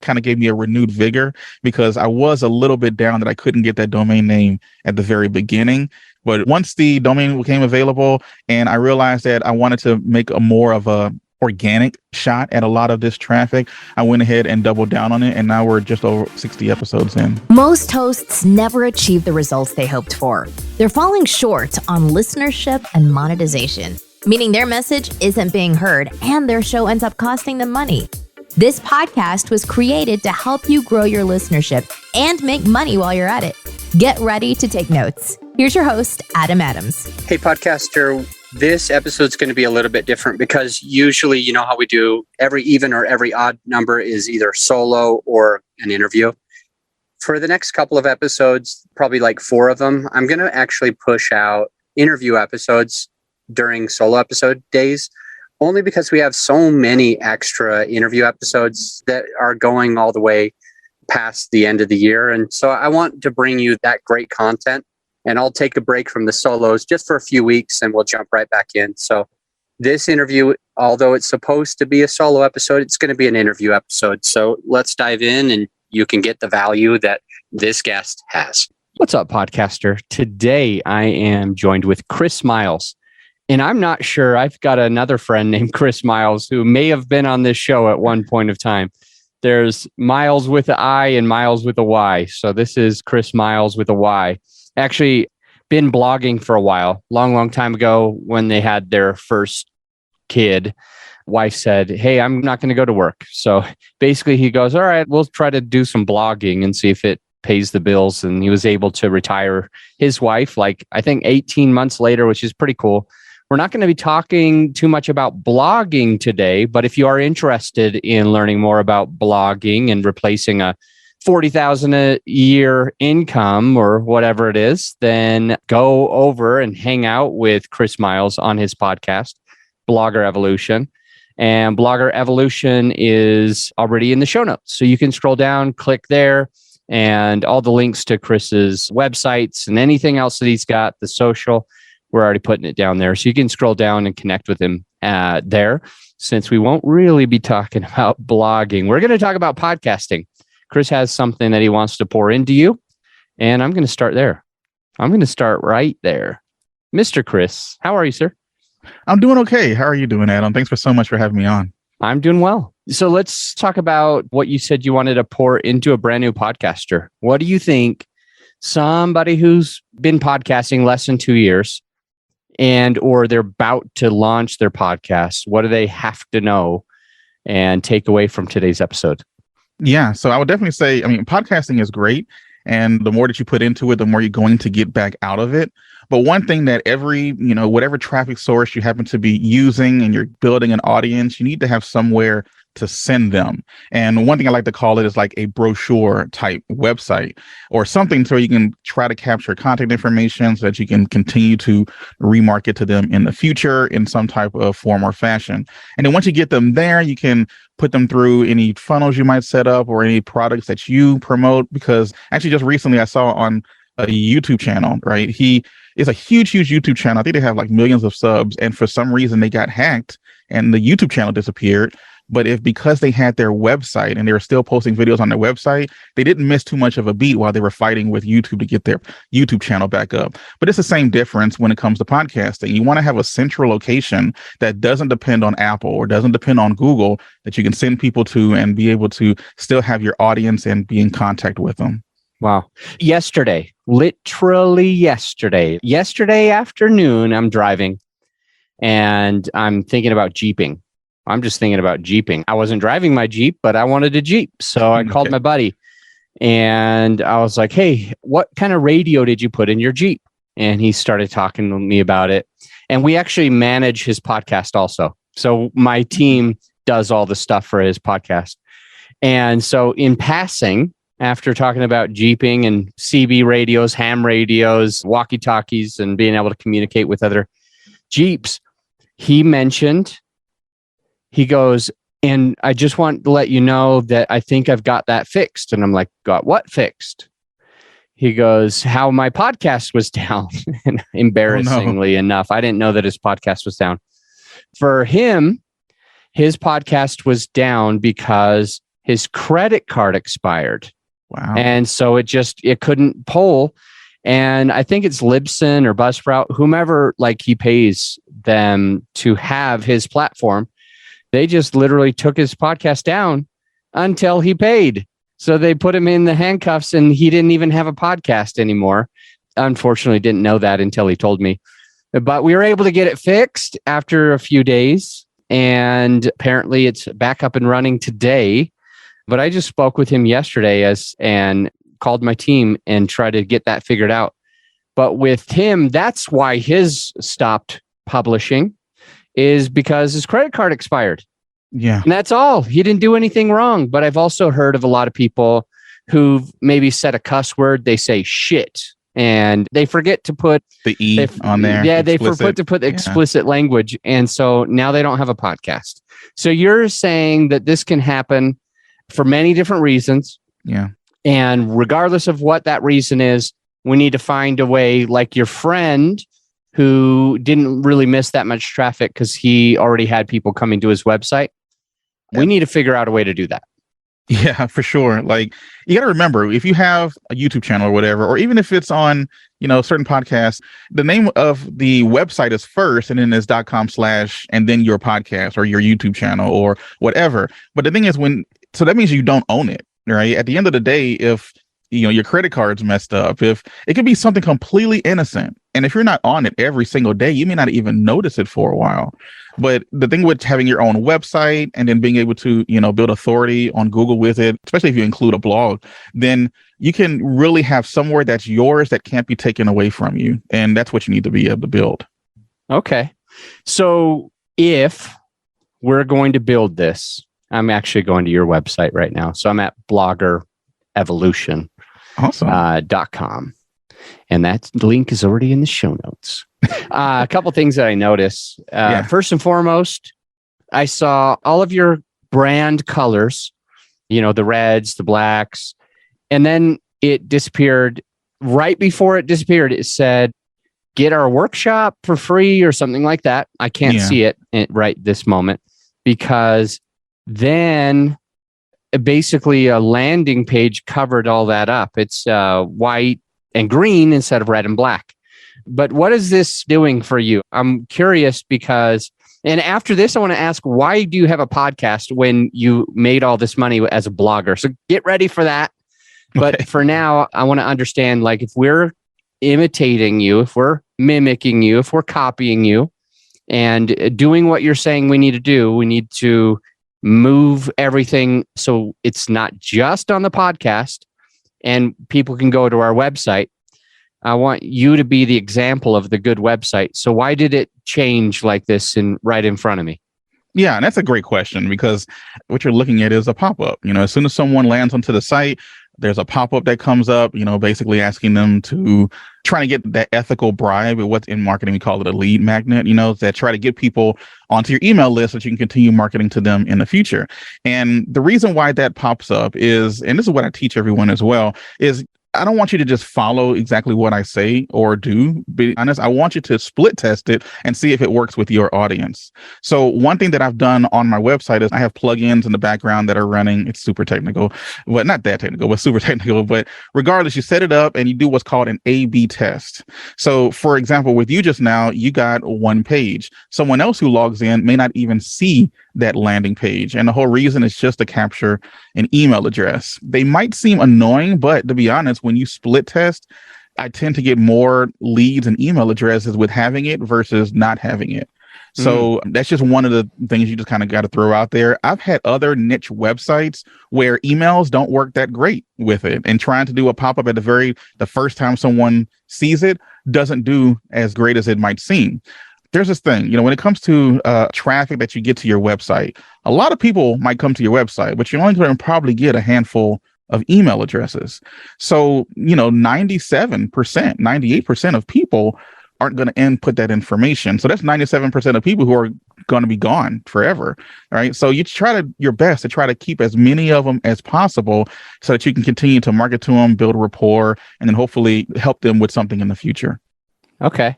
kind of gave me a renewed vigor because I was a little bit down that I couldn't get that domain name at the very beginning. But once the domain became available and I realized that I wanted to make a more of a organic shot at a lot of this traffic, I went ahead and doubled down on it. And now we're just over 60 episodes in. Most hosts never achieve the results they hoped for. They're falling short on listenership and monetization, meaning their message isn't being heard and their show ends up costing them money. This podcast was created to help you grow your listenership and make money while you're at it. Get ready to take notes. Here's your host, Adam Adams. Hey, podcaster. This episode's going to be a little bit different because usually, you know how we do every even or every odd number is either solo or an interview. For the next couple of episodes, probably like 4 of them, I'm going to actually push out interview episodes during solo episode days, only because we have so many extra interview episodes that are going all the way past the end of the year. And so I want to bring you that great content. And I'll take a break from the solos just for a few weeks and we'll jump right back in. So this interview, although it's supposed to be a solo episode, it's going to be an interview episode. So let's dive in and you can get the value that this guest has. What's up, podcaster? Today I am joined with Chris Myles. And I'm not sure, I've got another friend named Chris Myles who may have been on this show at one point of time. There's Myles with an I and Myles with a Y. So this is Chris Myles with a Y. Actually, been blogging for a while, long time ago when they had their first kid. Wife said, hey, I'm not going to go to work. So basically he goes, all right, we'll try to do some blogging and see if it pays the bills. And he was able to retire his wife, like I think 18 months later, which is pretty cool. We're not going to be talking too much about blogging today, but if you are interested in learning more about blogging and replacing a $40,000 a year income or whatever it is, then go over and hang out with Chris Myles on his podcast, Blogger Evolution. And Blogger Evolution is already in the show notes. So you can scroll down, click there, and all the links to Chris's websites and anything else that he's got, the social, we're already putting it down there. So you can scroll down and connect with him there. Since we won't really be talking about blogging, we're going to talk about podcasting. Chris has something that he wants to pour into you, and I'm going to start there. I'm going to start right there. Mr. Chris, how are you, sir? I'm doing okay. How are you doing, Adam? Thanks so much for having me on. I'm doing well. So let's talk about what you said you wanted to pour into a brand new podcaster. What do you think somebody who's been podcasting less than 2 years and or they're about to launch their podcast, what do they have to know and take away from today's episode? Yeah, so I would definitely say, podcasting is great. And the more that you put into it, the more you're going to get back out of it. But one thing that whatever traffic source you happen to be using and you're building an audience, you need to have somewhere to send them. And one thing I like to call it is like a brochure type website or something so you can try to capture contact information so that you can continue to remarket to them in the future in some type of form or fashion. And then once you get them there, you can put them through any funnels you might set up or any products that you promote. Because actually just recently I saw on a YouTube channel, right? He is a huge YouTube channel. I think they have like millions of subs. And for some reason they got hacked and the YouTube channel disappeared. But because they had their website and they were still posting videos on their website, they didn't miss too much of a beat while they were fighting with YouTube to get their YouTube channel back up. But it's the same difference when it comes to podcasting. You want to have a central location that doesn't depend on Apple or doesn't depend on Google that you can send people to and be able to still have your audience and be in contact with them. Wow. Literally yesterday afternoon, I'm driving and I'm thinking about Jeeping. I'm just thinking about Jeeping. I wasn't driving my Jeep, but I wanted a Jeep. So I called my buddy and I was like, hey, what kind of radio did you put in your Jeep? And he started talking to me about it. And we actually manage his podcast also. So my team does all the stuff for his podcast. And so in passing, after talking about Jeeping and CB radios, ham radios, walkie-talkies, and being able to communicate with other Jeeps, he goes, and I just want to let you know that I think I've got that fixed. And I'm like, got what fixed? He goes, how my podcast was down. And embarrassingly enough, I didn't know that his podcast was down. For him, his podcast was down because his credit card expired. Wow. And so it couldn't pull. And I think it's Libsyn or Buzzsprout, whomever like he pays them to have his platform. They just literally took his podcast down until he paid. So they put him in the handcuffs and he didn't even have a podcast anymore. Unfortunately, didn't know that until he told me. But we were able to get it fixed after a few days. And apparently it's back up and running today. But I just spoke with him yesterday and called my team and tried to get that figured out. But with him, that's why his stopped publishing, is because his credit card expired. Yeah. And that's all. He didn't do anything wrong. But I've also heard of a lot of people who've maybe said a cuss word. They say shit and they forget to put the E on there. Yeah, explicit. they forget to put explicit language. And so now they don't have a podcast. So you're saying that this can happen for many different reasons. Yeah. And regardless of what that reason is, we need to find a way, like your friend who didn't really miss that much traffic because he already had people coming to his website. We need to figure out a way to do that. Yeah, for sure. Like, you got to remember, if you have a YouTube channel or whatever, or even if it's on, certain podcasts, the name of the website is first, and then it's .com/ and then your podcast or your YouTube channel or whatever. But the thing is, so that means you don't own it, right? At the end of the day, if your credit card's messed up, if it could be something completely innocent, and if you're not on it every single day, you may not even notice it for a while. But the thing with having your own website and then being able to, build authority on Google with it, especially if you include a blog, then you can really have somewhere that's yours that can't be taken away from you. And that's what you need to be able to build. Okay. So if we're going to build this, I'm actually going to your website right now. So I'm at bloggerevolution.com. Awesome. And that link is already in the show notes. A couple things that I noticed. First and foremost, I saw all of your brand colors, the reds, the blacks, and then it disappeared. Right before it disappeared, it said, get our workshop for free or something like that. I can't see it right this moment because then basically a landing page covered all that up. It's white and green instead of red and black. But what is this doing for you? I'm curious because, and after this, I want to ask, why do you have a podcast when you made all this money as a blogger? So get ready for that. But for now, I want to understand, like, if we're imitating you, if we're mimicking you, if we're copying you and doing what you're saying we need to do, we need to move everything so it's not just on the podcast and people can go to our website. I want you to be the example of the good website. So why did it change like this right in front of me? Yeah, and that's a great question because what you're looking at is a pop-up. As soon as someone lands onto the site, there's a pop-up that comes up, basically asking them to try to get that ethical bribe. What's in marketing, we call it a lead magnet, that try to get people onto your email list so that you can continue marketing to them in the future. And the reason why that pops up is, and this is what I teach everyone as well, is I don't want you to just follow exactly what I say or do. Be honest, I want you to split test it and see if it works with your audience. So one thing that I've done on my website is I have plugins in the background that are running. It's super technical, but not that technical, but super technical. But regardless, you set it up and you do what's called an A/B test. So for example, with you just now, you got one page. Someone else who logs in may not even see that landing page. And the whole reason is just to capture an email address. They might seem annoying, but to be honest, when you split test, I tend to get more leads and email addresses with having it versus not having it. So that's just one of the things you just kind of got to throw out there. I've had other niche websites where emails don't work that great with it, and trying to do a pop-up at the first time someone sees it doesn't do as great as it might seem. There's this thing, when it comes to traffic that you get to your website, a lot of people might come to your website, but you're only going to probably get a handful of email addresses. So, 97%, 98% of people aren't going to input that information. So that's 97% of people who are going to be gone forever, right? So you try your best to try to keep as many of them as possible so that you can continue to market to them, build rapport, and then hopefully help them with something in the future. Okay.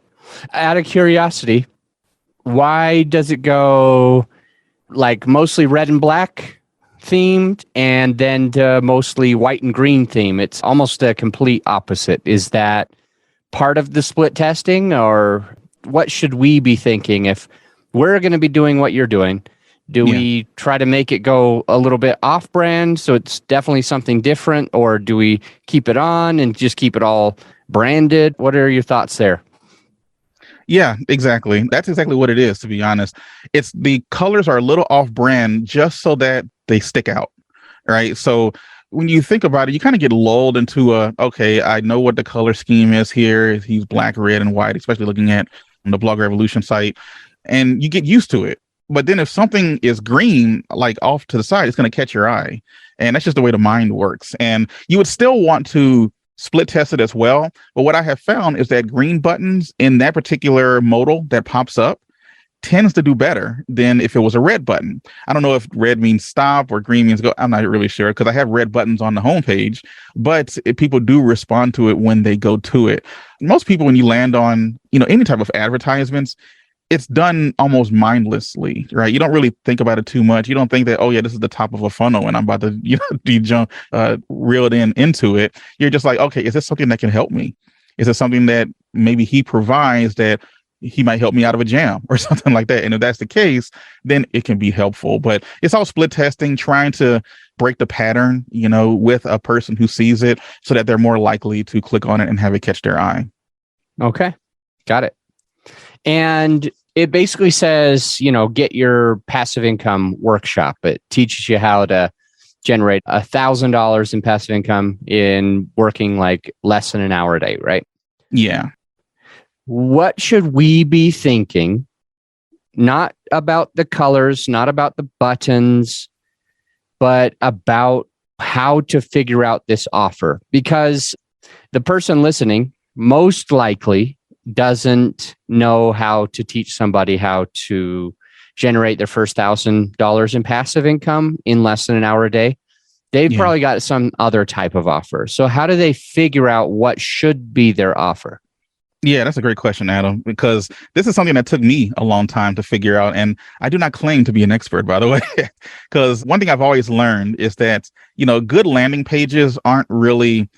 Out of curiosity, why does it go like mostly red and black themed and then to mostly white and green theme. It's almost a complete opposite. Is that part of the split testing, or what should we be thinking if we're going to be doing what you're doing? Do we try to make it go a little bit off brand so it's definitely something different, or do we keep it on and just keep it all branded? What are your thoughts there? Yeah, exactly. That's exactly what it is, to be honest. It's the colors are a little off brand just so that they stick out, right? So when you think about it, you kind of get lulled into okay, I know what the color scheme is here. He's black, red, and white, especially looking at the Blog Revolution site, and you get used to it. But then if something is green, like off to the side, it's going to catch your eye. And that's just the way the mind works. And you would still want to split test it as well. But what I have found is that green buttons in that particular modal that pops up tends to do better than if it was a red button. I don't know if red means stop or green means go. I'm not really sure because I have red buttons on the homepage, but people do respond to it when they go to it. Most people, when you land on, any type of advertisements, it's done almost mindlessly, right? You don't really think about it too much. You don't think that, oh yeah, this is the top of a funnel and I'm about to, reel it into it. You're just like, okay, is this something that can help me? Is it something that maybe he provides that he might help me out of a jam or something like that? And if that's the case, then it can be helpful. But it's all split testing, trying to break the pattern, with a person who sees it so that they're more likely to click on it and have it catch their eye. Okay, got it. And it basically says, get your passive income workshop. It teaches you how to generate $1,000 in passive income in working like less than an hour a day, right? Yeah. What should we be thinking? Not about the colors, not about the buttons, but about how to figure out this offer. Because the person listening most likely doesn't know how to teach somebody how to generate their first $1,000 in passive income in less than an hour a day. They've probably got some other type of offer. So how do they figure out what should be their offer? Yeah, that's a great question, Adam, because this is something that took me a long time to figure out. And I do not claim to be an expert, by the way, because one thing I've always learned is that, good landing pages aren't really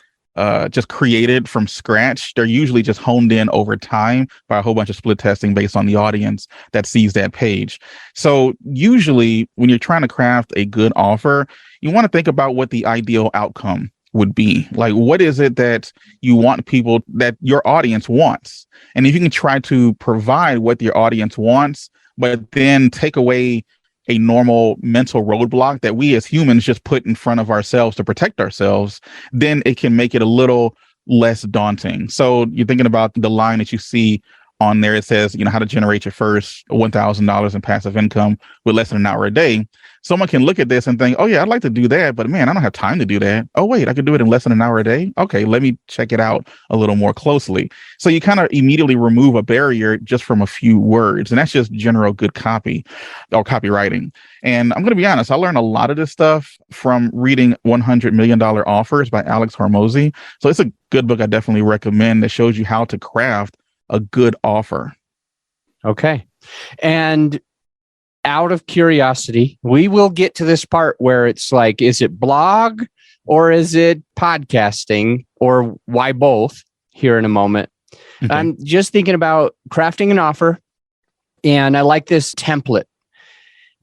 just created from scratch. They're usually just honed in over time by a whole bunch of split testing based on the audience that sees that page. So usually when you're trying to craft a good offer, you want to think about what the ideal outcome would be. Like, what is it that you want people, that your audience wants? And if you can try to provide what your audience wants, but then take away a normal mental roadblock that we as humans just put in front of ourselves to protect ourselves, then it can make it a little less daunting. So you're thinking about the line that you see on there. It says, how to generate your first $1,000 in passive income with less than an hour a day. Someone can look at this and think, oh yeah, I'd like to do that, but man, I don't have time to do that. Oh wait, I could do it in less than an hour a day. Okay, let me check it out a little more closely. So you kind of immediately remove a barrier just from a few words. And that's just general good copy or copywriting. And I'm going to be honest, I learned a lot of this stuff from reading $100 Million Offers by Alex Hormozi. So it's a good book I definitely recommend that shows you how to craft a good offer. Okay. And out of curiosity, we will get to this part where it's like, is it blog or is it podcasting, or why both, here in a moment. Okay. I'm just thinking about crafting an offer, and I like this template.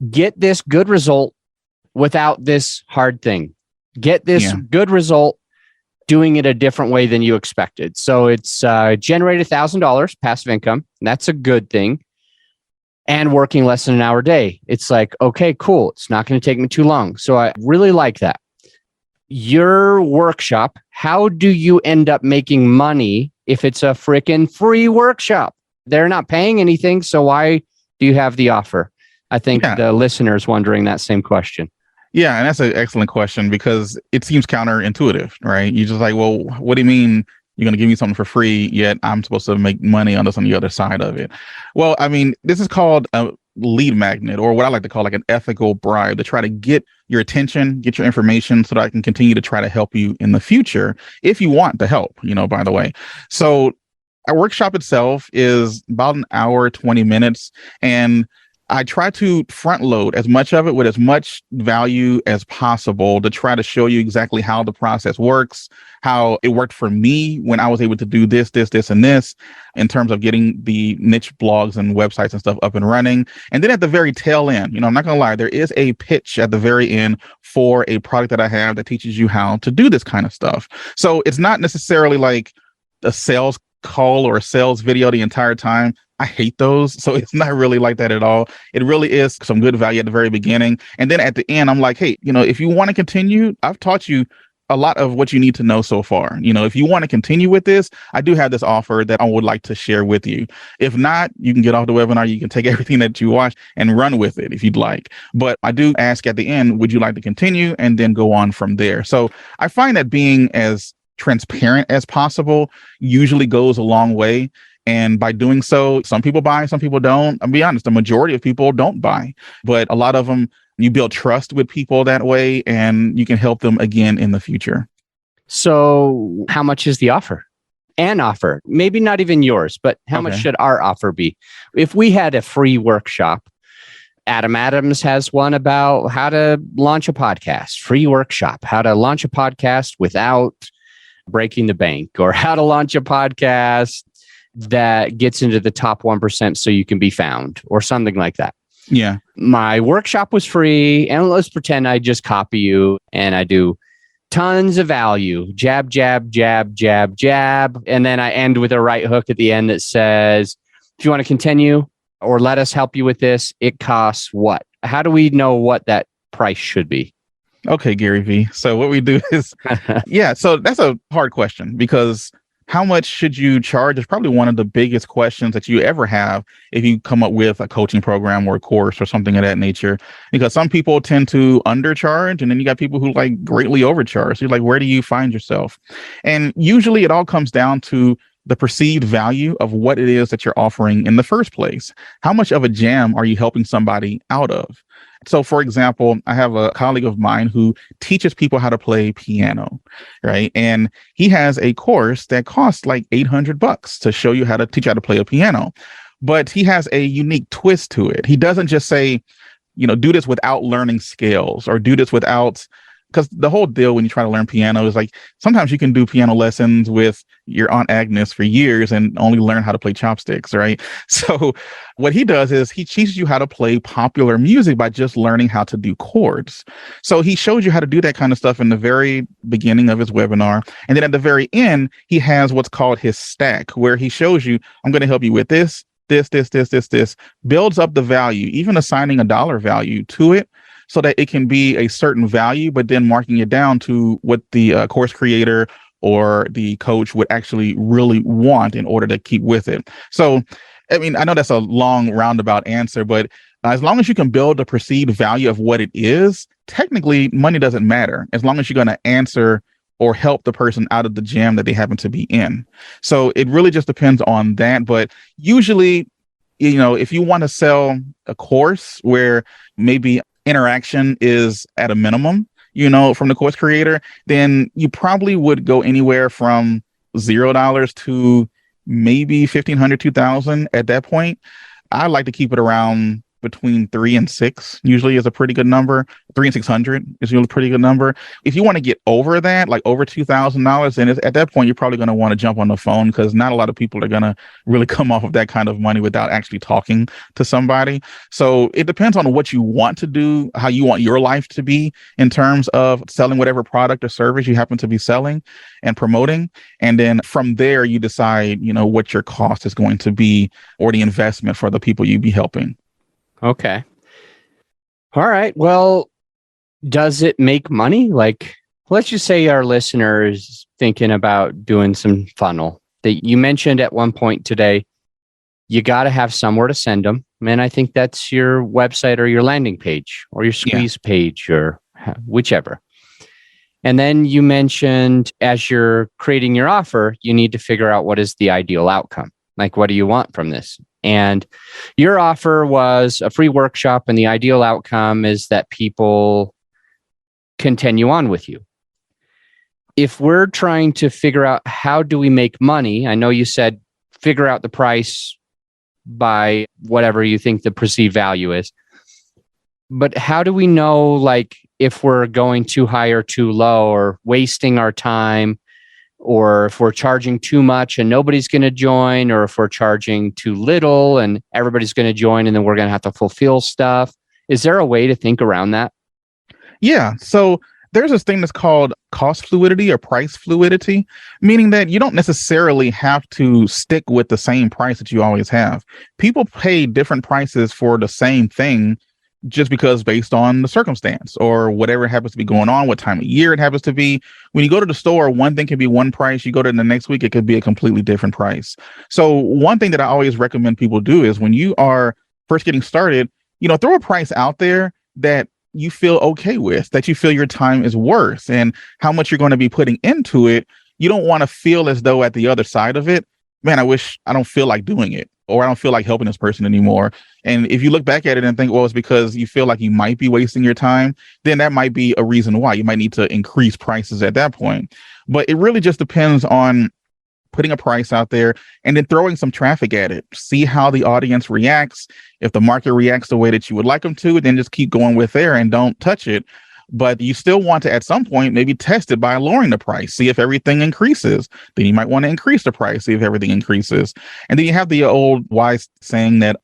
Get this good result without this hard thing. Get this good result doing it a different way than you expected. So it's generate $1,000 passive income. And that's a good thing. And working less than an hour a day. It's like, okay, cool. It's not going to take me too long. So I really like that. Your workshop, how do you end up making money if it's a freaking free workshop? They're not paying anything. So why do you have the offer? I think the listener's wondering that same question. Yeah, and that's an excellent question because it seems counterintuitive, right? You're just like, well, what do you mean you're going to give me something for free, yet I'm supposed to make money on this on the other side of it? Well, I mean, this is called a lead magnet, or what I like to call like an ethical bribe, to try to get your attention, get your information so that I can continue to try to help you in the future if you want the help, by the way. So our workshop itself is about an hour, 20 minutes. And I try to front load as much of it with as much value as possible to try to show you exactly how the process works, how it worked for me when I was able to do this, and this in terms of getting the niche blogs and websites and stuff up and running. And then at the very tail end, I'm not going to lie, there is a pitch at the very end for a product that I have that teaches you how to do this kind of stuff. So it's not necessarily like a sales call or a sales video the entire time. I hate those. So it's not really like that at all. It really is some good value at the very beginning. And then at the end, I'm like, hey, if you want to continue, I've taught you a lot of what you need to know so far. If you want to continue with this, I do have this offer that I would like to share with you. If not, you can get off the webinar. You can take everything that you watch and run with it if you'd like. But I do ask at the end, would you like to continue? And then go on from there. So I find that being as transparent as possible usually goes a long way. And by doing so, some people buy, some people don't. I'll be honest, the majority of people don't buy, but a lot of them, you build trust with people that way, and you can help them again in the future. So how much is the offer? An offer, maybe not even yours, but how much should our offer be? If we had a free workshop, Adam Adams has one about how to launch a podcast, free workshop, how to launch a podcast without breaking the bank, or how to launch a podcast that gets into the top 1% so you can be found, or something like that. Yeah. My workshop was free, and let's pretend I just copy you and I do tons of value, jab, jab, jab, jab, jab. And then I end with a right hook at the end that says, if you want to continue or let us help you with this, it costs what? How do we know what that price should be? Okay, Gary V. So what we do is, so that's a hard question, because how much should you charge is probably one of the biggest questions that you ever have if you come up with a coaching program or a course or something of that nature, because some people tend to undercharge, and then you got people who greatly overcharge. So you're like, where do you find yourself? And usually it all comes down to the perceived value of what it is that you're offering in the first place. How much of a jam are you helping somebody out of? So, for example, I have a colleague of mine who teaches people how to play piano, right? And he has a course that costs like $800 to show you how to teach how to play a piano. But he has a unique twist to it. He doesn't just say, do this without learning scales, or do this without, because the whole deal when you try to learn piano is like, sometimes you can do piano lessons with your Aunt Agnes for years and only learn how to play chopsticks, right? So what he does is he teaches you how to play popular music by just learning how to do chords. So he shows you how to do that kind of stuff in the very beginning of his webinar. And then at the very end, he has what's called his stack, where he shows you, I'm going to help you with this, builds up the value, even assigning a dollar value to it, so that it can be a certain value, but then marking it down to what the course creator or the coach would actually really want in order to keep with it. So, I mean, I know that's a long roundabout answer, but as long as you can build a perceived value of what it is, technically money doesn't matter, as long as you're going to answer or help the person out of the jam that they happen to be in. So it really just depends on that. But usually, if you want to sell a course where maybe interaction is at a minimum, from the course creator, then you probably would go anywhere from $0 to maybe $1,500, $2,000 at that point. I like to keep it around between 3 and 6 usually is a pretty good number. 3 and 600 is usually a pretty good number. If you want to get over that, like over $2,000, then at that point, you're probably going to want to jump on the phone, because not a lot of people are going to really come off of that kind of money without actually talking to somebody. So it depends on what you want to do, how you want your life to be in terms of selling whatever product or service you happen to be selling and promoting. And then from there, you decide, what your cost is going to be, or the investment for the people you be helping. Okay. All right. Well, does it make money? Like, let's just say our listener is thinking about doing some funnel that you mentioned at one point today. You got to have somewhere to send them. And I think that's your website or your landing page or your squeeze page or whichever. And then you mentioned, as you're creating your offer, you need to figure out what is the ideal outcome. Like, what do you want from this? And your offer was a free workshop, and the ideal outcome is that people continue on with you. If we're trying to figure out how do we make money, I know you said figure out the price by whatever you think the perceived value is. But how do we know, like, if we're going too high or too low, or wasting our time, or if we're charging too much and nobody's going to join, or if we're charging too little and everybody's going to join and then we're going to have to fulfill stuff? Is there a way to think around that? Yeah. So there's this thing that's called cost fluidity or price fluidity, meaning that you don't necessarily have to stick with the same price that you always have. People pay different prices for the same thing just because based on the circumstance or whatever happens to be going on, what time of year it happens to be. When you go to the store, one thing can be one price. You go to the next week, it could be a completely different price. So one thing that I always recommend people do is when you are first getting started, throw a price out there that you feel okay with, that you feel your time is worth and how much you're going to be putting into it. You don't want to feel as though at the other side of it, man, I don't feel like doing it, or I don't feel like helping this person anymore. And if you look back at it and think, well, it's because you feel like you might be wasting your time, then that might be a reason why you might need to increase prices at that point. But it really just depends on putting a price out there and then throwing some traffic at it. See how the audience reacts. If the market reacts the way that you would like them to, then just keep going with there and don't touch it. But you still want to, at some point, maybe test it by lowering the price, see if everything increases. Then you might want to increase the price, see if everything increases. And then you have the old wise saying that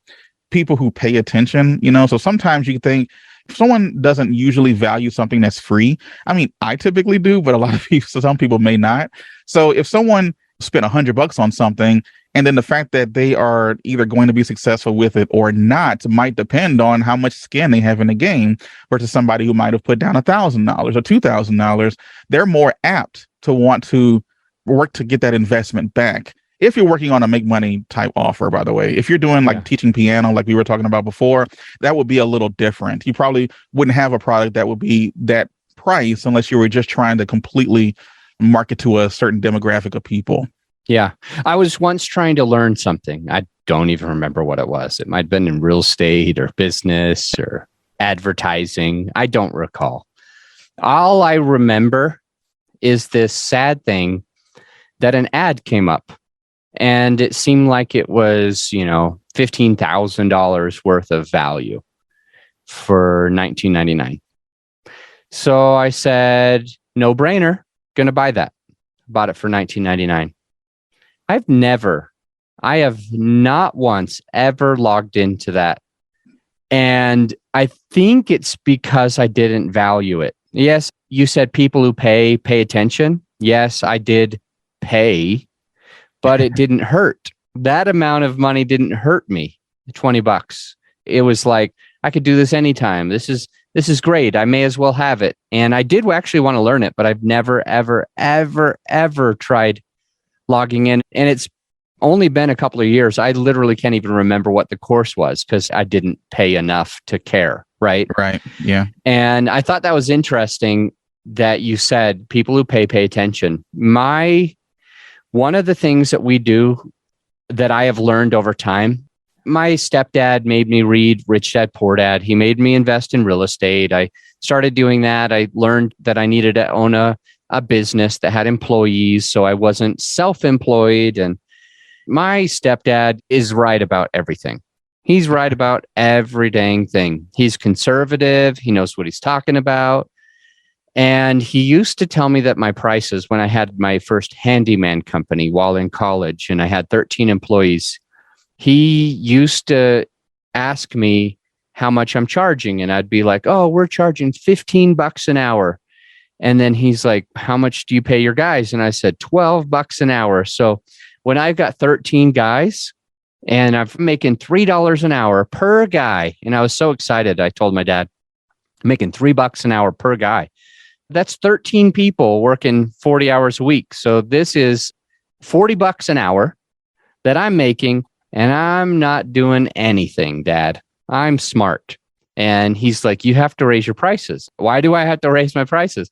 people who pay attention, so sometimes you think if someone doesn't usually value something that's free. I mean, I typically do, but a lot of people, some people may not. So if someone spent $100 on something, and then the fact that they are either going to be successful with it or not might depend on how much skin they have in the game versus somebody who might have put down $1,000 or $2,000. They're more apt to want to work to get that investment back. If you're working on a make money type offer, by the way, if you're doing like teaching piano, like we were talking about before, that would be a little different. You probably wouldn't have a product that would be that price unless you were just trying to completely market to a certain demographic of people. Yeah. I was once trying to learn something. I don't even remember what it was. It might have been in real estate or business or advertising. I don't recall. All I remember is this sad thing that an ad came up and it seemed like it was, $15,000 worth of value for $19.99. So I said, no brainer, going to buy that. Bought it for $19.99. I have not once ever logged into that. And I think it's because I didn't value it. Yes, you said people who pay attention. Yes, I did pay, but it didn't hurt. That amount of money didn't hurt me. $20. It was like, I could do this anytime. This is great. I may as well have it. And I did actually want to learn it, but I've never, ever, ever, ever tried logging in. And it's only been a couple of years. I literally can't even remember what the course was because I didn't pay enough to care. Right. Right. Yeah. And I thought that was interesting that you said people who pay attention. One of the things that we do that I have learned over time, my stepdad made me read Rich Dad, Poor Dad. He made me invest in real estate. I started doing that. I learned that I needed to own a business that had employees, so I wasn't self-employed. And my stepdad is right about everything. He's right about every dang thing. He's conservative. He knows what he's talking about. And he used to tell me that my prices, when I had my first handyman company while in college and I had 13 employees, he used to ask me how much I'm charging. And I'd be like, oh, we're charging $15 an hour. And then he's like, how much do you pay your guys? And I said, $12 an hour. So when I've got 13 guys and I'm making $3 an hour per guy, and I was so excited, I told my dad, I'm making $3 an hour per guy. That's 13 people working 40 hours a week. So this is $40 an hour that I'm making, and I'm not doing anything, Dad. I'm smart. And he's like, you have to raise your prices. Why do I have to raise my prices?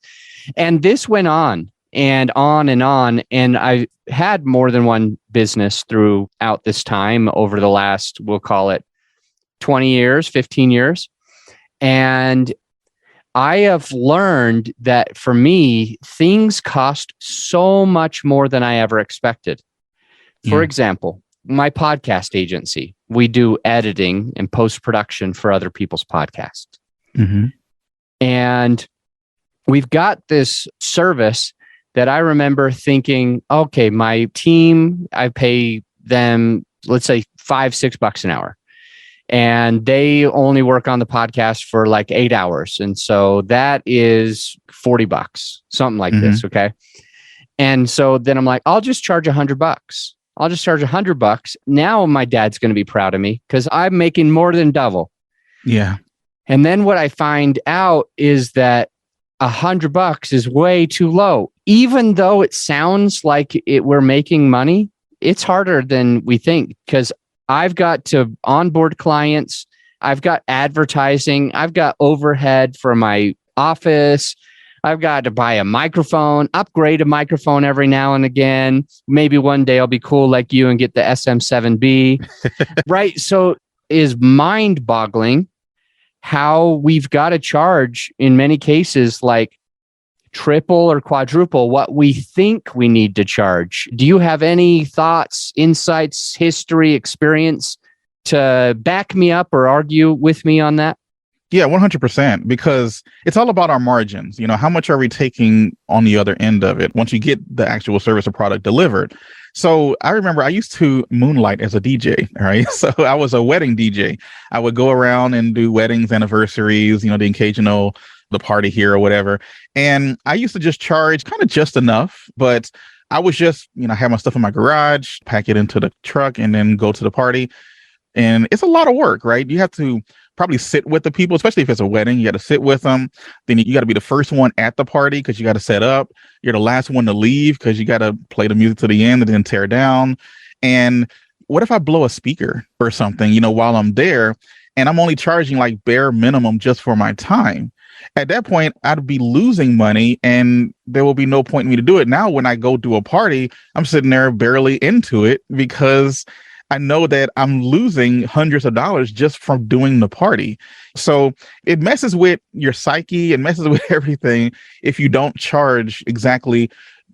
And this went on and on and on. And I had more than one business throughout this time over the last, we'll call it 20 years, 15 years. And I have learned that for me, things cost so much more than I ever expected. For example, my podcast agency. We do editing and post-production for other people's podcasts. Mm-hmm. And we've got this service that I remember thinking, okay, my team, I pay them, let's say $5-6 an hour. And they only work on the podcast for like 8 hours. And so that is $40, something like this. Okay. And so then I'm like, I'll just charge $100. I'll just charge $100. Now my dad's going to be proud of me because I'm making more than double. Yeah. And then what I find out is that $100 is way too low. Even though it sounds like we're making money, it's harder than we think because I've got to onboard clients. I've got advertising. I've got overhead for my office. I've got to buy a microphone, upgrade a microphone every now and again. Maybe one day I'll be cool like you and get the SM7B. Right. So is mind-boggling how we've got to charge in many cases like triple or quadruple what we think we need to charge. Do you have any thoughts, insights, history, experience to back me up or argue with me on that? Yeah, 100%, because it's all about our margins. You know, how much are we taking on the other end of it once you get the actual service or product delivered? So I remember I used to moonlight as a DJ, right? So I was a wedding DJ. I would go around and do weddings, anniversaries, you know, the occasional, the party here or whatever. And I used to just charge kind of just enough, but I was just, you know, have my stuff in my garage, pack it into the truck and then go to the party. And it's a lot of work, right? You have to probably sit with the people, especially if it's a wedding. You got to sit with them. Then you got to be the first one at the party because you got to set up. You're the last one to leave because you got to play the music to the end and then tear down. And what if I blow a speaker or something, you know, while I'm there and I'm only charging like bare minimum just for my time? At that point, I'd be losing money and there will be no point in me to do it. Now, when I go do a party, I'm sitting there barely into it because I know that I'm losing hundreds of dollars just from doing the party. So it messes with your psyche and messes with everything if you don't charge exactly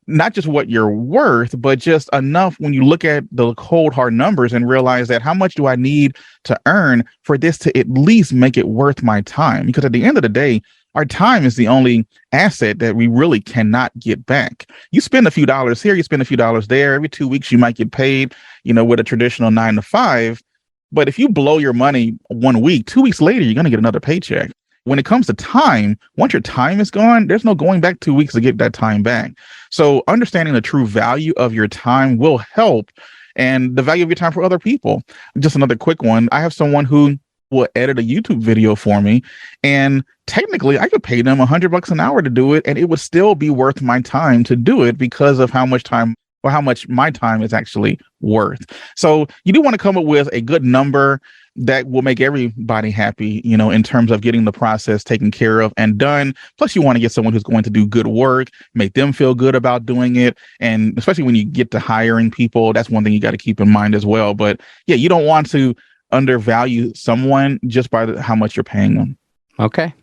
not just what you're worth, but just enough when you look at the cold hard numbers and realize that how much do I need to earn for this to at least make it worth my time? Because at the end of the day, our time is the only asset that we really cannot get back. You spend a few dollars here, you spend a few dollars there. Every 2 weeks, you might get paid, you know, with a traditional 9 to 5. But if you blow your money 1 week, 2 weeks later, you're going to get another paycheck. When it comes to time, once your time is gone, there's no going back 2 weeks to get that time back. So understanding the true value of your time will help, and the value of your time for other people. Just another quick one. I have someone who will edit a YouTube video for me, and technically I could pay them $100 an hour to do it, and it would still be worth my time to do it because of how much time or how much my time is actually worth. So you do want to come up with a good number that will make everybody happy, you know, in terms of getting the process taken care of and done. Plus, you want to get someone who's going to do good work, make them feel good about doing it. And especially when you get to hiring people, that's one thing you got to keep in mind as well. But yeah, you don't want to undervalue someone just by how much you're paying them. Okay.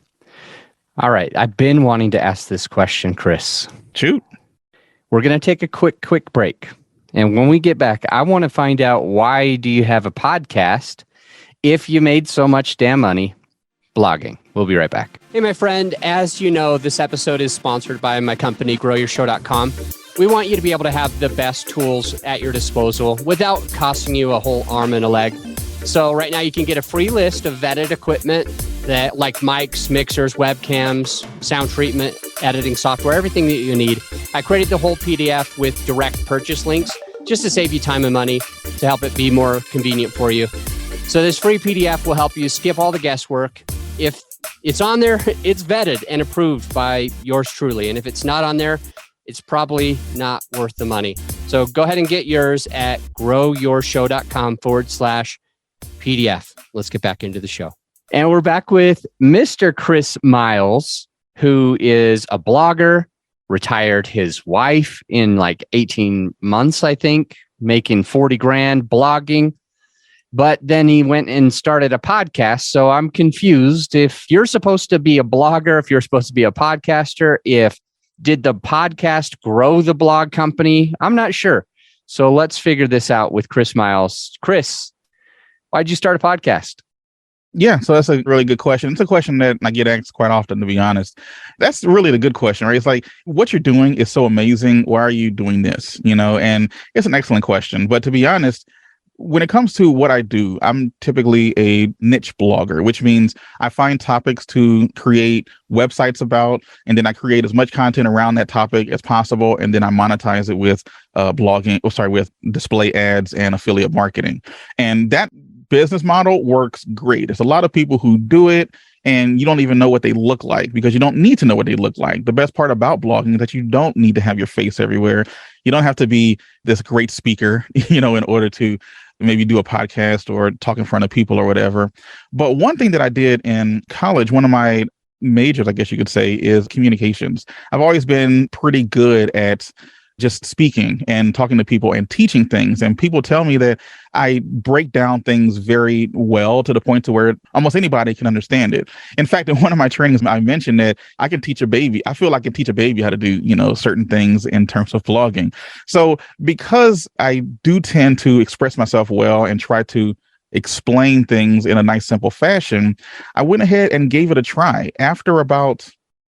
All right. I've been wanting to ask this question, Chris. Shoot. We're going to take a quick break. And when we get back, I want to find out, why do you have a podcast if you made so much damn money blogging? We'll be right back. Hey, my friend, as you know, this episode is sponsored by my company, GrowYourShow.com. We want you to be able to have the best tools at your disposal without costing you a whole arm and a leg. So right now you can get a free list of vetted equipment that, like mics, mixers, webcams, sound treatment, editing software, everything that you need. I created the whole PDF with direct purchase links just to save you time and money, to help it be more convenient for you. So this free PDF will help you skip all the guesswork. If it's on there, it's vetted and approved by yours truly. And if it's not on there, it's probably not worth the money. So go ahead and get yours at growyourshow.com/PDF. Let's get back into the show. And we're back with Mr. Chris Myles, who is a blogger, retired his wife in like 18 months, I think, making 40 grand blogging. But then he went and started a podcast. So I'm confused if you're supposed to be a blogger, if you're supposed to be a podcaster, did the podcast grow the blog company? I'm not sure. So let's figure this out with Chris Myles. Chris, why'd you start a podcast? Yeah, so that's a really good question. It's a question that I get asked quite often, to be honest. That's really the good question, right? It's like, what you're doing is so amazing. Why are you doing this? And it's an excellent question. But to be honest, when it comes to what I do, I'm typically a niche blogger, which means I find topics to create websites about, and then I create as much content around that topic as possible, and then I monetize it with with display ads and affiliate marketing. And that business model works great. There's a lot of people who do it and you don't even know what they look like because you don't need to know what they look like. The best part about blogging is that you don't need to have your face everywhere. You don't have to be this great speaker, in order to maybe do a podcast or talk in front of people or whatever. But one thing that I did in college, one of my majors, I guess you could say, is communications. I've always been pretty good at just speaking and talking to people and teaching things. And people tell me that I break down things very well to the point to where almost anybody can understand it. In fact, in one of my trainings, I mentioned that I can teach a baby. I feel like I can teach a baby how to do, certain things in terms of blogging. So because I do tend to express myself well and try to explain things in a nice, simple fashion, I went ahead and gave it a try. After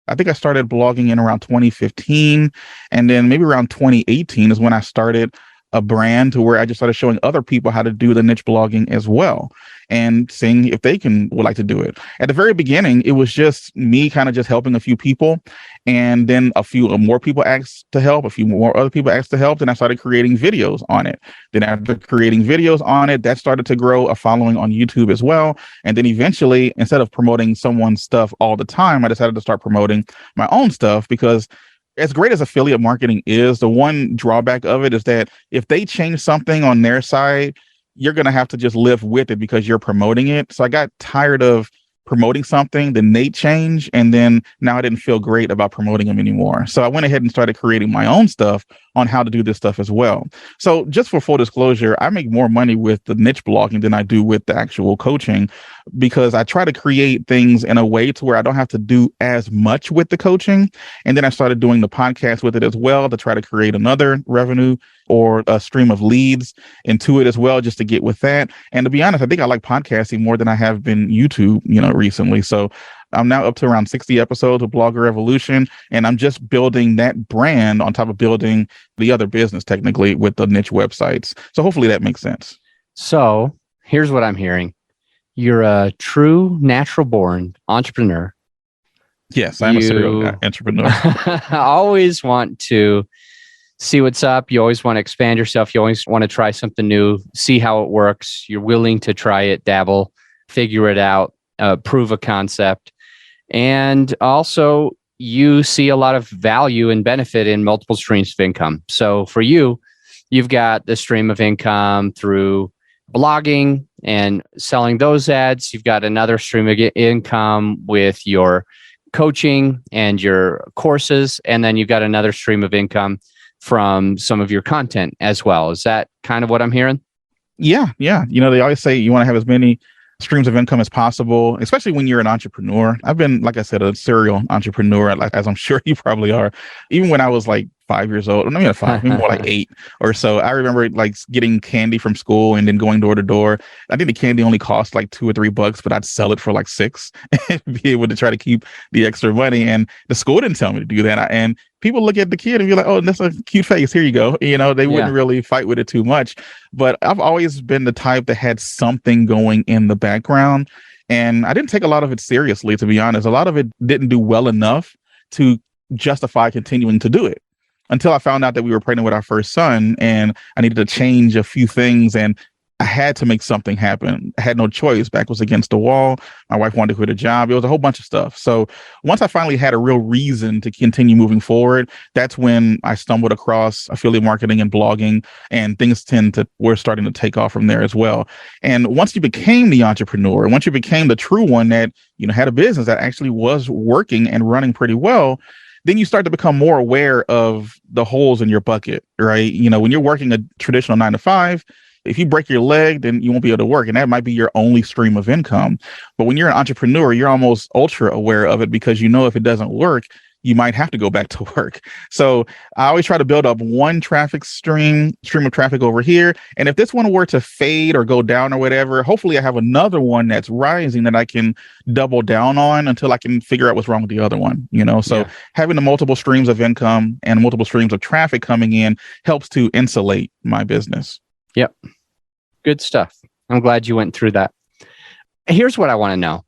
I think I started blogging in around 2015, and then maybe around 2018 is when I started a brand to where I just started showing other people how to do the niche blogging as well and seeing if they would like to do it. At the very beginning, it was just me kind of just helping a few people. And then a few more people asked to help, a few more other people asked to help. Then I started creating videos on it. Then after creating videos on it, that started to grow a following on YouTube as well. And then eventually, instead of promoting someone's stuff all the time, I decided to start promoting my own stuff because as great as affiliate marketing is, the one drawback of it is that if they change something on their side, you're going to have to just live with it because you're promoting it. So I got tired of promoting something, then they change, and then now I didn't feel great about promoting them anymore. So I went ahead and started creating my own stuff on how to do this stuff as well. So just for full disclosure, I make more money with the niche blogging than I do with the actual coaching because I try to create things in a way to where I don't have to do as much with the coaching. And then I started doing the podcast with it as well to try to create another revenue or a stream of leads into it as well, just to get with that. And to be honest, I think I like podcasting more than I have been YouTube, recently. So I'm now up to around 60 episodes of Blogger Revolution, and I'm just building that brand on top of building the other business technically with the niche websites. So hopefully that makes sense. So here's what I'm hearing. You're a true natural born entrepreneur. Yes, I'm a serial entrepreneur. I always want to see what's up. You always want to expand yourself. You always want to try something new, see how it works. You're willing to try it, dabble, figure it out, prove a concept. And also you see a lot of value and benefit in multiple streams of income. So for you, you've got the stream of income through blogging and selling those ads. You've got another stream of income with your coaching and your courses. And then you've got another stream of income from some of your content as well. Is that kind of what I'm hearing? Yeah. They always say you want to have as many streams of income as possible, especially when you're an entrepreneur. I've been, like I said, a serial entrepreneur, as I'm sure you probably are. Even when I was like 5 years old, maybe not 5, maybe more like 8 or so. I remember like getting candy from school and then going door to door. I think the candy only cost like $2 or $3, but I'd sell it for like $6 and be able to try to keep the extra money. And the school didn't tell me to do that. And people look at the kid and be like, "Oh, that's a cute face. Here you go." They wouldn't really fight with it too much. But I've always been the type that had something going in the background. And I didn't take a lot of it seriously, to be honest. A lot of it didn't do well enough to justify continuing to do it until I found out that we were pregnant with our first son and I needed to change a few things. And I had to make something happen. I had no choice. Back was against the wall. My wife wanted to quit a job. It was a whole bunch of stuff. So once I finally had a real reason to continue moving forward, that's when I stumbled across affiliate marketing and blogging, and things were starting to take off from there as well. And once you became the entrepreneur, once you became the true one that, had a business that actually was working and running pretty well, then you start to become more aware of the holes in your bucket, right? When you're working a traditional 9-to-5, if you break your leg, then you won't be able to work. And that might be your only stream of income. But when you're an entrepreneur, you're almost ultra aware of it because if it doesn't work, you might have to go back to work. So I always try to build up one traffic stream of traffic over here. And if this one were to fade or go down or whatever, hopefully I have another one that's rising that I can double down on until I can figure out what's wrong with the other one, you know? So having the multiple streams of income and multiple streams of traffic coming in helps to insulate my business. Yep. Good stuff. I'm glad you went through that. Here's what I want to know.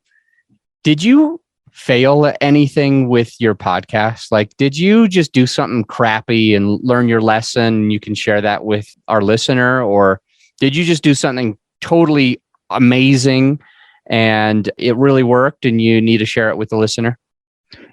Did you fail at anything with your podcast? Like, did you just do something crappy and learn your lesson and you can share that with our listener? Or did you just do something totally amazing and it really worked and you need to share it with the listener?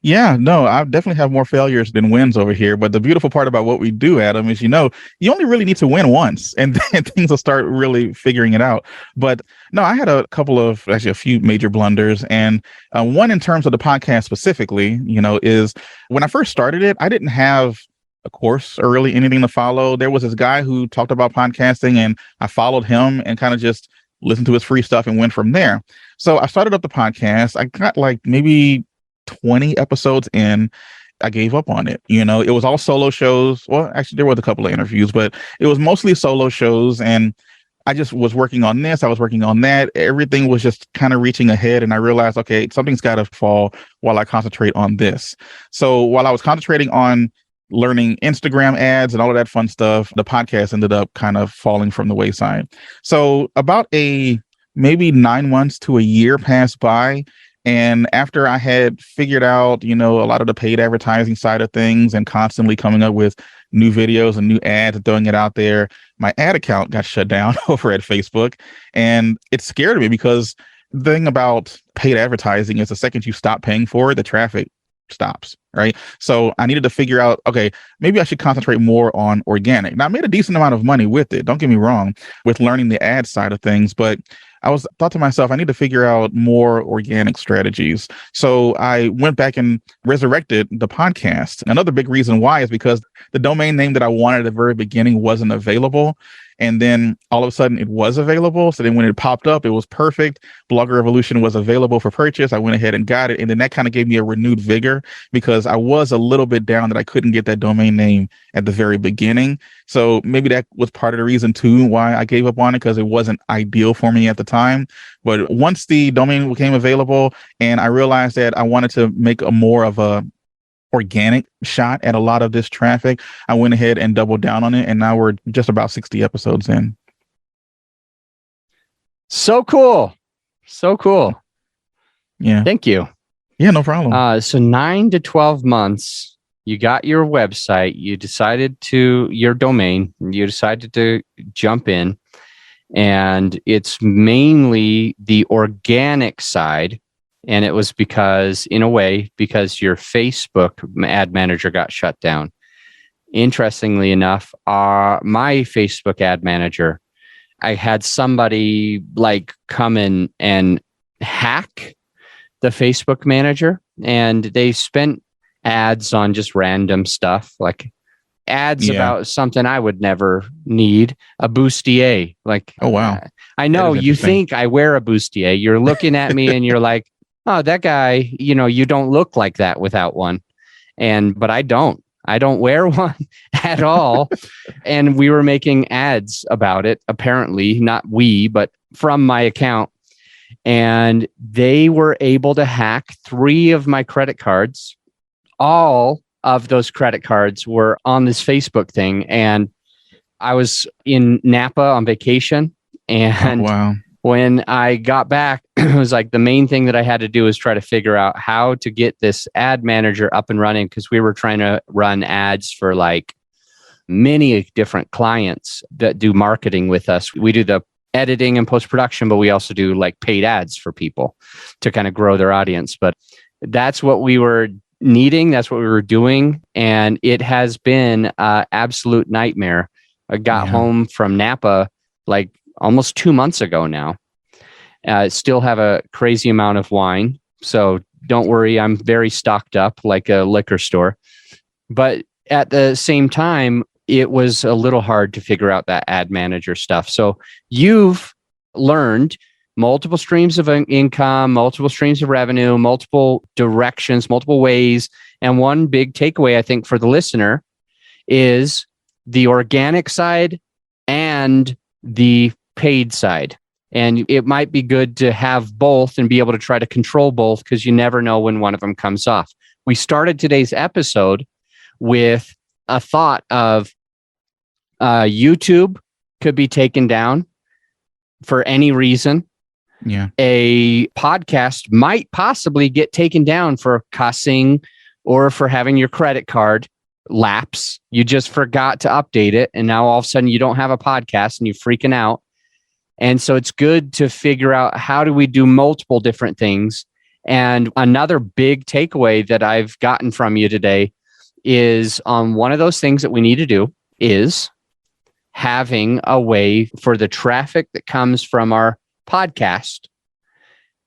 Yeah, no, I definitely have more failures than wins over here. But the beautiful part about what we do, Adam, is, you know, you only really need to win once and then things will start really figuring it out. But no, I had a few major blunders. And one in terms of the podcast specifically, you know, is when I first started it, I didn't have a course or really anything to follow. There was this guy who talked about podcasting and I followed him and kind of just listened to his free stuff and went from there. So I started up the podcast. I got like maybe 20 episodes in, I gave up on it. You know, it was all solo shows. Well, actually, there was a couple of interviews, but it was mostly solo shows. And I just was working on this. I was working on that. Everything was just kind of reaching ahead. And I realized, okay, something's got to fall while I concentrate on this. So while I was concentrating on learning Instagram ads and all of that fun stuff, the podcast ended up kind of falling from the wayside. So about maybe 9 months to a year passed by. And after I had figured out, you know, a lot of the paid advertising side of things and constantly coming up with new videos and new ads and throwing it out there, my ad account got shut down over at Facebook. And it scared me because the thing about paid advertising is the second you stop paying for it, the traffic stops, right? So I needed to figure out, okay, maybe I should concentrate more on organic. Now, I made a decent amount of money with it. Don't get me wrong, with learning the ad side of things, but I thought to myself, I need to figure out more organic strategies. So I went back and resurrected the podcast. Another big reason why is because the domain name that I wanted at the very beginning wasn't available. And then all of a sudden it was available. So then when it popped up, it was perfect. Blogger Revolution was available for purchase. I went ahead and got it. And then that kind of gave me a renewed vigor because I was a little bit down that I couldn't get that domain name at the very beginning. So maybe that was part of the reason too why I gave up on it, because it wasn't ideal for me at the time. But once the domain became available and I realized that I wanted to make a more of a organic shot at a lot of this traffic, I went ahead and doubled down on it. And now we're just about 60 episodes in. So cool. So cool. Yeah. Thank you. Yeah, no problem. So 9 to 12 months, you got your website, you decided your domain, you decided to jump in, and it's mainly the organic side. And it was because your Facebook ad manager got shut down. Interestingly enough, my Facebook ad manager, I had somebody like come in and hack the Facebook manager, and they spent ads on just random stuff, like ads about something I would never need, a bustier. Like, oh, wow. I know you think I wear a bustier. You're looking at me and you're like, oh, that guy, you don't look like that without one. But I don't wear one at all. And we were making ads about it, apparently, not we, but from my account. And they were able to hack 3 of my credit cards. All of those credit cards were on this Facebook thing. And I was in Napa on vacation. And wow. When I got back, it was like the main thing that I had to do was try to figure out how to get this ad manager up and running, because we were trying to run ads for like many different clients that do marketing with us. We do the editing and post-production, but we also do like paid ads for people to kind of grow their audience. But that's what we were needing. That's what we were doing. And it has been an absolute nightmare. I got home from Napa like almost 2 months ago now. Still have a crazy amount of wine. So don't worry, I'm very stocked up like a liquor store. But at the same time, it was a little hard to figure out that ad manager stuff. So you've learned multiple streams of income, multiple streams of revenue, multiple directions, multiple ways. And one big takeaway, I think, for the listener is the organic side and the paid side. And it might be good to have both and be able to try to control both, because you never know when one of them comes off. We started today's episode with a thought of YouTube could be taken down for any reason. Yeah. A podcast might possibly get taken down for cussing or for having your credit card lapse. You just forgot to update it, and now all of a sudden you don't have a podcast and you're freaking out. And so it's good to figure out, how do we do multiple different things? And another big takeaway that I've gotten from you today is one of those things that we need to do is having a way for the traffic that comes from our podcast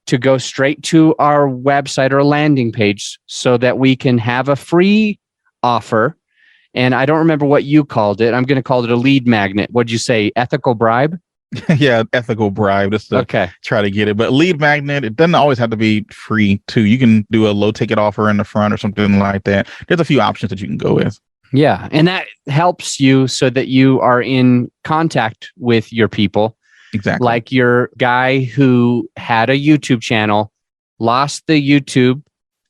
to go straight to our website or landing page, so that we can have a free offer. And I don't remember what you called it. I'm going to call it a lead magnet. What'd you say? Ethical bribe? Yeah, ethical bribe, just to try to get it. But lead magnet, it doesn't always have to be free too. You can do a low ticket offer in the front or something like that. There's a few options that you can go with. Yeah, and that helps you so that you are in contact with your people. Exactly. Like your guy who had a YouTube channel, lost the YouTube,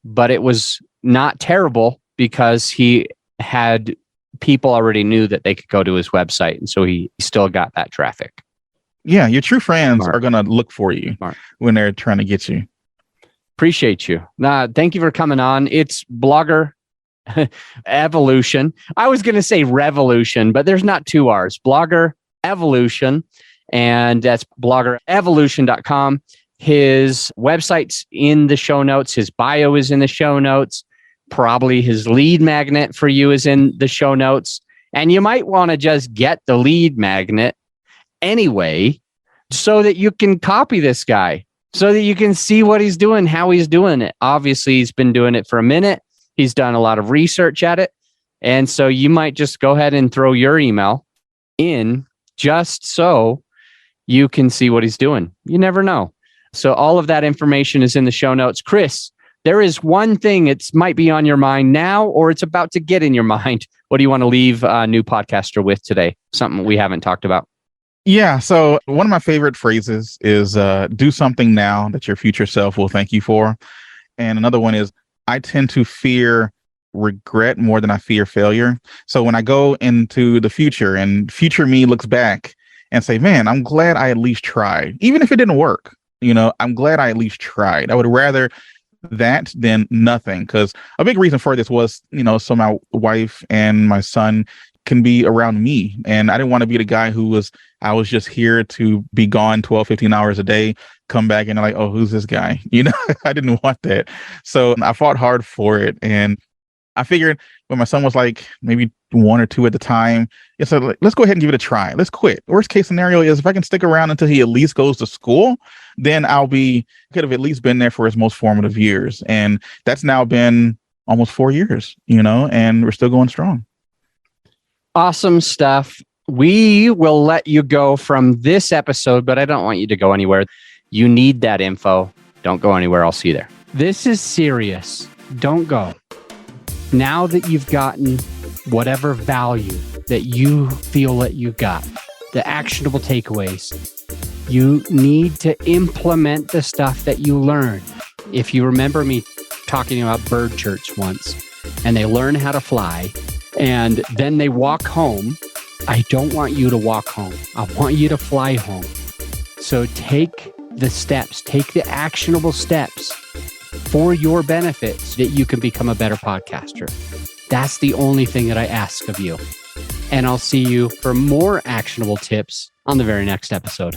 but it was not terrible because he had people already knew that they could go to his website. And so he still got that traffic. Yeah, your true friends are going to look for you when they're trying to get you. Appreciate you. Thank you for coming on. It's Blogger Evolution. I was going to say revolution, but there's not two R's. Blogger Evolution, and that's bloggerevolution.com. His website's in the show notes. His bio is in the show notes. Probably his lead magnet for you is in the show notes. And you might want to just get the lead magnet anyway, so that you can copy this guy, so that you can see what he's doing, how he's doing it. Obviously, he's been doing it for a minute. He's done a lot of research at it. And so you might just go ahead and throw your email in just so you can see what he's doing. You never know. So all of that information is in the show notes. Chris, there is one thing, it might be on your mind now, or it's about to get in your mind. What do you want to leave a new podcaster with today? Something we haven't talked about. Yeah. So one of my favorite phrases is do something now that your future self will thank you for. And another one is, I tend to fear regret more than I fear failure. So when I go into the future and future me looks back and say, man, I'm glad I at least tried. Even if it didn't work, I'm glad I at least tried. I would rather that than nothing. Because a big reason for this was, so my wife and my son can be around me. And I didn't want to be the guy I was just here to be gone 12, 15 hours a day, come back and they're like, oh, who's this guy? I didn't want that. So I fought hard for it. And I figured when my son was like maybe 1 or 2 at the time, it's like, let's go ahead and give it a try. Let's quit. Worst case scenario is if I can stick around until he at least goes to school, then could have at least been there for his most formative years. And that's now been almost 4 years, and we're still going strong. Awesome stuff. We will let you go from this episode, but I don't want you to go anywhere. You need that info. Don't go anywhere. I'll see you there. This is serious. Don't go. Now that you've gotten whatever value that you feel that you got, the actionable takeaways, you need to implement the stuff that you learn. If you remember me talking about bird church once, and they learn how to fly, and then they walk home, I don't want you to walk home. I want you to fly home. So take the steps, take the actionable steps for your benefit so that you can become a better podcaster. That's the only thing that I ask of you. And I'll see you for more actionable tips on the very next episode.